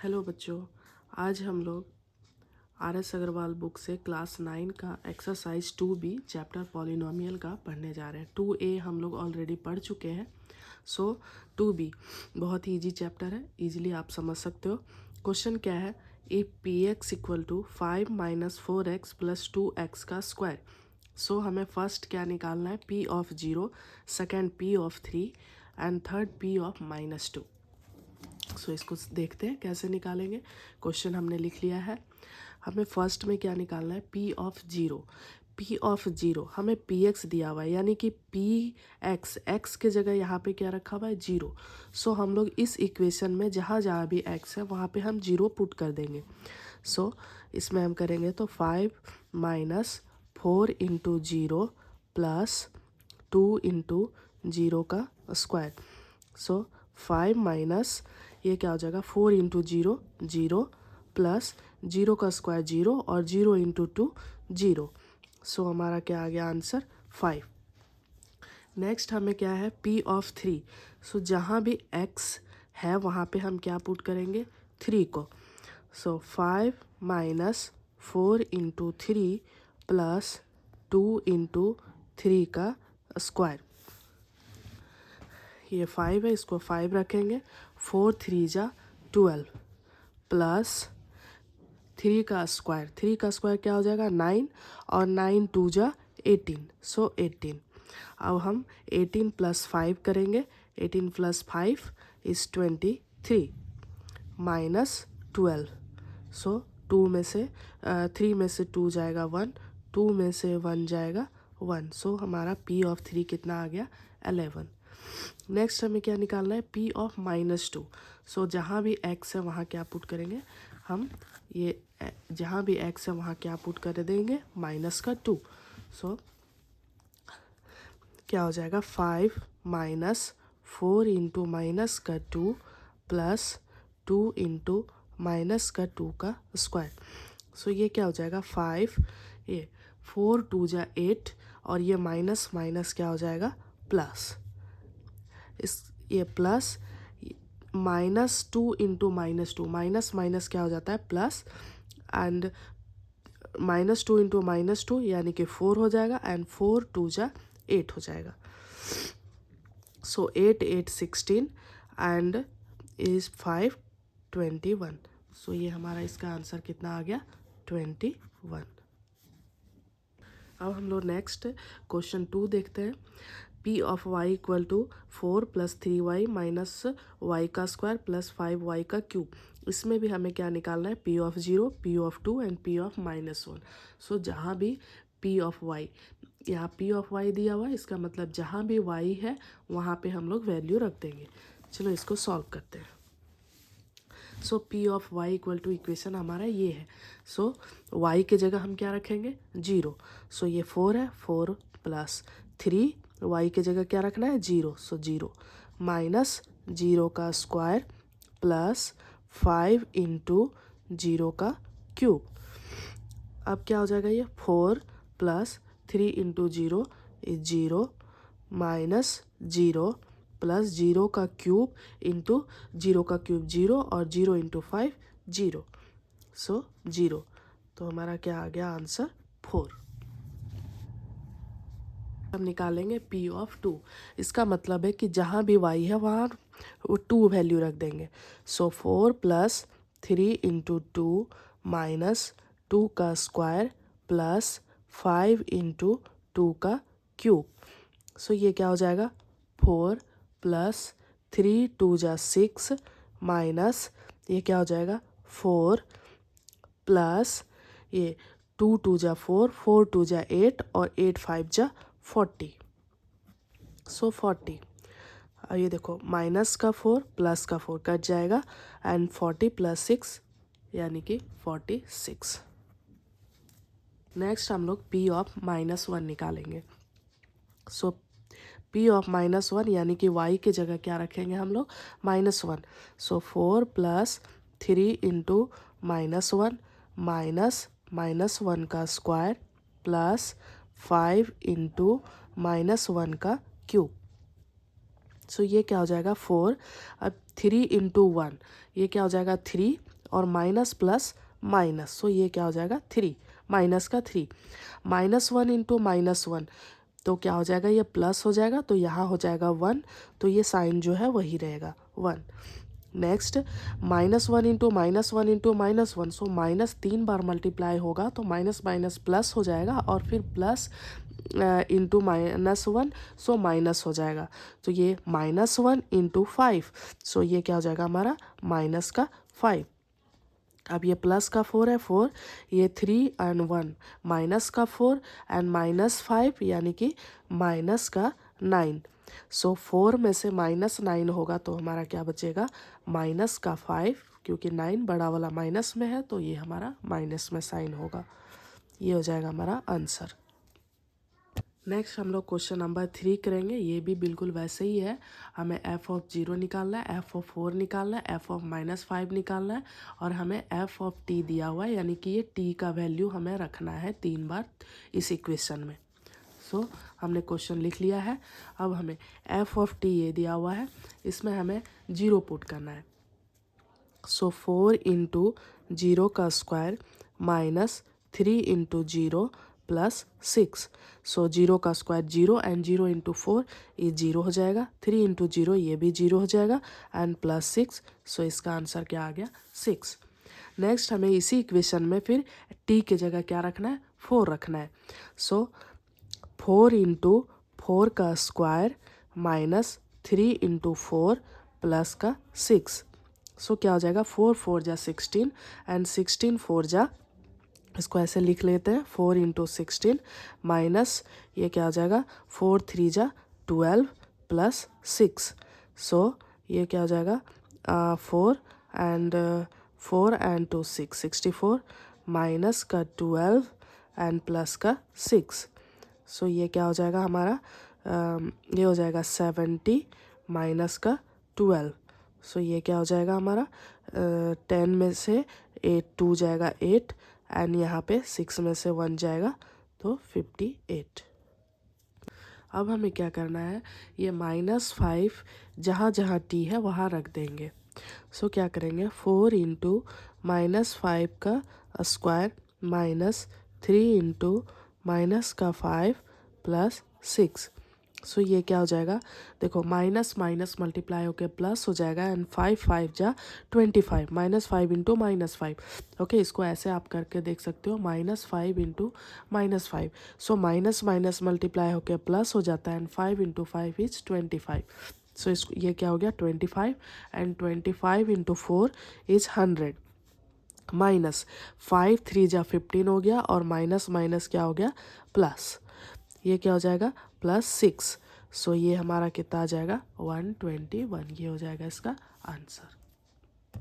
Hello बच्चों, आज हम लोग आर.एस. अग्रवाल बुक से क्लास 9 का एक्सरसाइज 2B चैप्टर पॉलिनोमियल का पढ़ने जा रहे हैं। 2A हम लोग ऑलरेडी पढ़ चुके हैं। सो 2B बहुत ही इजी चैप्टर है, इजीली आप समझ सकते हो। क्वेश्चन क्या है, if px equal to 5 minus 4x plus 2x का स्क्वायर। सो हमें फर्स्ट क्या निकालना है, p of 0, second p of 3 and third p of -2। सो इसको देखते हैं कैसे निकालेंगे। क्वेश्चन हमने लिख लिया है। हमें फर्स्ट में क्या निकालना है, p ऑफ 0। p ऑफ 0 हमें px दिया हुआ है, यानी कि px x के जगह यहाँ पे क्या रखा हुआ है, 0। सो हम लोग इस इक्वेशन में जहाँ जहाँ भी x है वहाँ पे हम 0 पुट कर देंगे। सो इसमें हम करेंगे तो 5 माइनस 4 इंटू 0 प्लस 2 इंटू 0 का स्क्वायर। सो 5 माइनस ये क्या हो जाएगा, 4 इंटू 0 0 प्लस 0 का स्क्वायर 0 और 0 इंटू 2 0। सो हमारा क्या आ गया आंसर 5। नेक्स्ट हमें क्या है, p ऑफ 3। सो जहाँ भी x है वहाँ पे हम क्या पुट करेंगे, 3 को। सो 5 माइनस 4 इंटू 3 प्लस 2 इंटू 3 का स्क्वायर। ये 5 है, इसको 5 रखेंगे, 4 3 जा 12 प्लस 3 का स्क्वायर। 3 का स्क्वायर क्या हो जाएगा, 9 और 9 2 जा 18। सो 18। अब हम 18 प्लस 5 करेंगे, 18 प्लस 5 इज़ 23 माइनस 12। सो 2 में से 3 में से 2 जाएगा 1, 2 में से 1 जाएगा 1। सो हमारा p ऑफ 3 कितना आ गया, 11। नेक्स्ट हमें क्या निकालना है, p ऑफ -2। सो जहाँ भी x है वहाँ क्या पुट करेंगे हम, ये जहाँ भी x है वहाँ क्या पुट कर देंगे, -2। सो क्या हो जाएगा, 5 माइनस 4 इंटू -2 प्लस 2 इंटू -2 का स्क्वायर। सो ये क्या हो जाएगा 5, ये 4 2 जा 8 और ये माइनस माइनस क्या हो जाएगा प्लस। इस ये प्लस -2 इंटू -2, माइनस माइनस क्या हो जाता है प्लस, एंड -2 इंटू -2 यानी कि 4 हो जाएगा, एंड 4 2 जा 8 हो जाएगा। सो 8 8 16 एंड इज 5 21। सो ये हमारा इसका आंसर कितना आ गया, 21। अब हम लोग नेक्स्ट क्वेश्चन 2 देखते हैं। p of y equal to 4 plus 3y minus Y का स्क्वायर प्लस 5y का क्यूब। इसमें भी हमें क्या निकालना है, p of 0, p of 2 and p of -1। सो जहाँ भी p ऑफ y, यहाँ p ऑफ y दिया हुआ है, इसका मतलब जहाँ भी y है वहाँ पे हम लोग वैल्यू रख देंगे। चलो इसको सॉल्व करते हैं। So p of y equal to equation हमारा ये है। सो y के जगह हम क्या रखेंगे, 0। सो ये 4 है, 4 प्लस 3, y के जगह क्या रखना है, 0। सो 0 माइनस 0 का स्क्वायर प्लस 5 इंटू 0 का क्यूब। अब क्या हो जाएगा, ये 4 plus 3 into 0 is 0 minus 0 plus 0 का क्यूब इंटू 0 का क्यूब 0 और 0 इंटू 5 0। सो 0। तो हमारा क्या आ गया आंसर 4। हम निकालेंगे p ऑफ 2। इसका मतलब है कि जहाँ भी y है वहाँ वो 2 वैल्यू रख देंगे। सो 4 प्लस 3 इंटू 2 माइनस 2 का स्क्वायर प्लस 5 इंटू 2 का क्यूब। सो ये क्या हो जाएगा, 4 प्लस 3 2 जा 6 माइनस ये क्या हो जाएगा 4 प्लस ये 2 2 जा 4, 4 2 जा 8 और 8 5 जा 40। सो 40। अब ये देखो माइनस का 4 प्लस का 4 कट जाएगा, एंड 40 प्लस 6 यानी कि 46। नेक्स्ट हम लोग p ऑफ -1 निकालेंगे। सो p ऑफ -1 यानी कि y के जगह क्या रखेंगे हम लोग, -1। सो 4 प्लस 3 इंटू -1 माइनस -1 का स्क्वायर प्लस 5 इंटू -1 का क्यूब। सो ये क्या हो जाएगा 4। अब 3 इंटू 1 ये क्या हो जाएगा 3 और माइनस प्लस माइनस, सो ये क्या हो जाएगा 3, माइनस का 3, -1 इंटू -1 तो क्या हो जाएगा, ये प्लस हो जाएगा, तो यहाँ हो जाएगा 1, तो ये साइन जो है वही रहेगा 1। Next -1 into -1 into -1, so minus 3 बार मल्टीप्लाई होगा तो माइनस माइनस प्लस हो जाएगा, और फिर प्लस इंटू -1, सो माइनस हो जाएगा, तो ये -1 इंटू 5, सो ये क्या हो जाएगा हमारा माइनस का 5। अब ये प्लस का 4 है 4, ये 3 एंड 1, माइनस का 4 एंड -5 यानी कि माइनस का 9, सो 4 में से -9 होगा तो हमारा क्या बचेगा, माइनस का 5, क्योंकि 9 बड़ा वाला माइनस में है तो ये हमारा माइनस में साइन होगा। ये हो जाएगा हमारा आंसर। नेक्स्ट हम लोग क्वेश्चन नंबर 3 करेंगे। ये भी बिल्कुल वैसे ही है, हमें f(0) निकालना है, f(4) निकालना है, f(-5) निकालना है, और हमें f(t) दिया हुआ है, यानी कि ये t का वैल्यू हमें रखना है 3 बार इस इक्वेशन में। सो हमने क्वेश्चन लिख लिया है। अब हमें f(t) ये दिया हुआ है, इसमें हमें 0 पुट करना है। सो 4 इंटू 0 का स्क्वायर माइनस 3 इंटू 0 प्लस 6, सो 0 का स्क्वायर 0 एंड 0 इंटू 4 ये 0 हो जाएगा, 3 इंटू 0 ये भी 0 हो जाएगा, एंड प्लस 6, सो इसका आंसर क्या आ गया 6। नेक्स्ट हमें इसी इक्वेशन में फिर t की जगह क्या रखना है, 4 रखना है। सो 4 इंटू 4 का स्क्वायर माइनस 3 इंटू 4 प्लस का 6, सो क्या हो जाएगा 4 4 जा 16 एंड 16 4 जा, इसको ऐसे लिख लेते हैं 4 इंटू 16 माइनस ये क्या हो जाएगा 4 3 जा 12 प्लस 6, सो ये क्या हो जाएगा 4 एंड 2 6 64 माइनस का 12 एंड प्लस का 6, सो ये क्या हो जाएगा हमारा ये हो जाएगा 70 माइनस का 12, सो ये क्या हो जाएगा हमारा 10 में से 2 जाएगा 8 एंड यहाँ पे 6 में से 1 जाएगा तो 58। अब हमें क्या करना है, ये -5 जहाँ जहाँ t है वहाँ रख देंगे। सो क्या करेंगे 4 इंटू -5 का स्क्वायर माइनस 3 इंटू माइनस का 5 प्लस 6, सो ये क्या हो जाएगा, देखो माइनस माइनस मल्टीप्लाई होकर प्लस हो जाएगा, एंड 5 5 जा 25, -5 इंटू -5, ओके इसको ऐसे आप करके देख सकते हो, -5 into -5, so minus minus multiply होकर प्लस हो जाता है, एंड 5 इंटू 5 इज 25, सो इसको ये क्या हो गया 25, एंड 25 इंटू 4 इज 100, माइनस 5 3 जा 15 हो गया, और माइनस माइनस क्या हो गया प्लस, ये क्या हो जाएगा +6, सो ये हमारा कितना आ जाएगा 121, ये हो जाएगा इसका आंसर।